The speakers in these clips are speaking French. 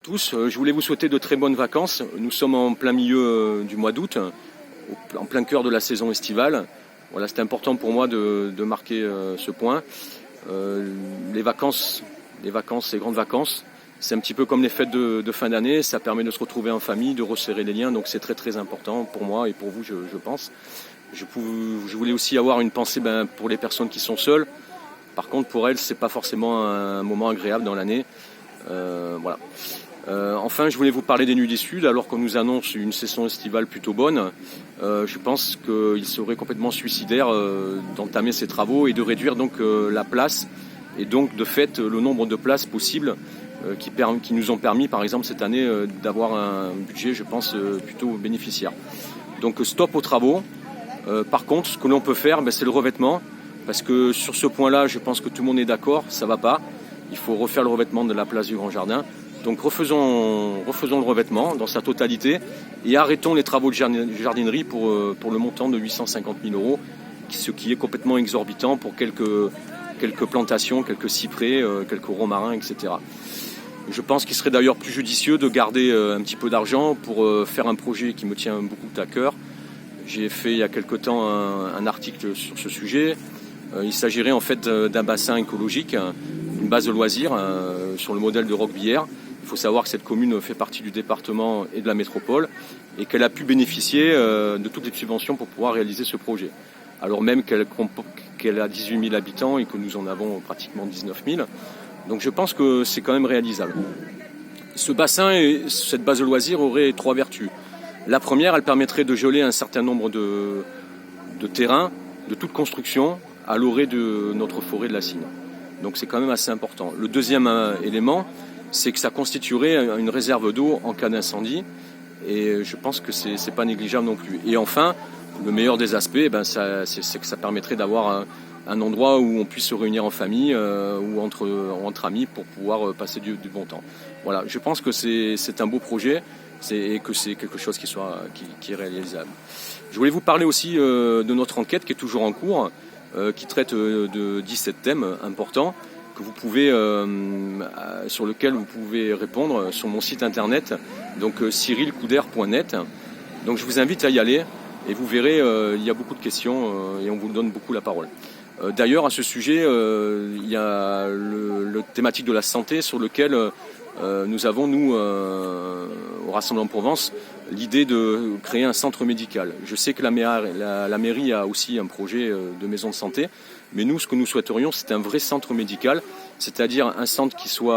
Tous, je voulais vous souhaiter de très bonnes vacances. Nous sommes en plein milieu du mois d'août, en plein cœur de la saison estivale. Voilà, c'est important pour moi de marquer ce point. Les vacances, les grandes vacances, c'est un petit peu comme les fêtes de fin d'année. Ça permet de se retrouver en famille, de resserrer les liens. Donc c'est très très important pour moi et pour vous, je pense. Je voulais aussi avoir une pensée pour les personnes qui sont seules. Par contre, pour elles, c'est pas forcément un moment agréable dans l'année. Voilà. Enfin, je voulais vous parler des Nuits du Sud. Alors qu'on nous annonce une saison estivale plutôt bonne, je pense qu'il serait complètement suicidaire d'entamer ces travaux et de réduire donc la place et donc de fait le nombre de places possibles qui nous ont permis, par exemple cette année, d'avoir un budget, je pense, plutôt bénéficiaire. Donc stop aux travaux. Par contre, ce que l'on peut faire, c'est le revêtement, parce que sur ce point-là, je pense que tout le monde est d'accord, ça ne va pas. Il faut refaire le revêtement de la place du Grand Jardin. Donc refaisons le revêtement dans sa totalité et arrêtons les travaux de jardinerie pour le montant de 850 000 €, ce qui est complètement exorbitant pour quelques plantations, quelques cyprès, quelques romarins, etc. Je pense qu'il serait d'ailleurs plus judicieux de garder un petit peu d'argent pour faire un projet qui me tient beaucoup à cœur. J'ai fait il y a quelque temps un article sur ce sujet. Il s'agirait en fait d'un bassin écologique, une base de loisirs sur le modèle de Roquebillière. Il faut savoir que cette commune fait partie du département et de la métropole et qu'elle a pu bénéficier de toutes les subventions pour pouvoir réaliser ce projet. Alors même qu'elle a 18 000 habitants et que nous en avons pratiquement 19 000. Donc je pense que c'est quand même réalisable. Ce bassin et cette base de loisirs auraient trois vertus. La première, elle permettrait de geler un certain nombre de terrains, de toute construction, à l'orée de notre forêt de la Cygne. Donc c'est quand même assez important. Le deuxième élément, c'est que ça constituerait une réserve d'eau en cas d'incendie. Et je pense que c'est pas négligeable non plus. Et enfin, le meilleur des aspects, c'est que ça permettrait d'avoir un endroit où on puisse se réunir en famille ou entre amis pour pouvoir passer du bon temps. Voilà, je pense que c'est un beau projet et que c'est quelque chose qui est réalisable. Je voulais vous parler aussi de notre enquête qui est toujours en cours, qui traite de 17 thèmes importants que vous pouvez, sur lesquels vous pouvez répondre sur mon site internet, donc cyrilcouder.net. Donc je vous invite à y aller et vous verrez, il y a beaucoup de questions et on vous donne beaucoup la parole. D'ailleurs, à ce sujet, il y a le thématique de la santé sur lequel nous avons, au Rassemblement Provence, l'idée de créer un centre médical. Je sais que la mairie a aussi un projet de maison de santé, mais nous, ce que nous souhaiterions, c'est un vrai centre médical, c'est-à-dire un centre où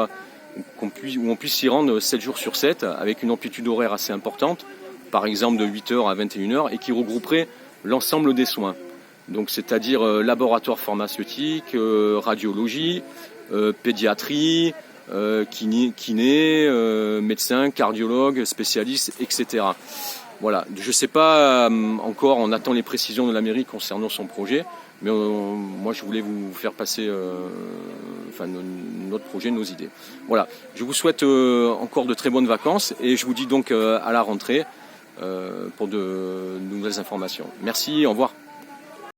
on puisse s'y rendre 7 jours sur 7, avec une amplitude horaire assez importante, par exemple de 8h à 21h, et qui regrouperait l'ensemble des soins. Donc, c'est-à-dire laboratoire pharmaceutique, radiologie, pédiatrie, kiné, médecin, cardiologue, spécialiste, etc. Voilà. Je ne sais pas encore, on attend les précisions de la mairie concernant son projet, mais moi je voulais vous faire passer notre projet, nos idées. Voilà. Je vous souhaite encore de très bonnes vacances et je vous dis donc à la rentrée pour de nouvelles informations. Merci, au revoir.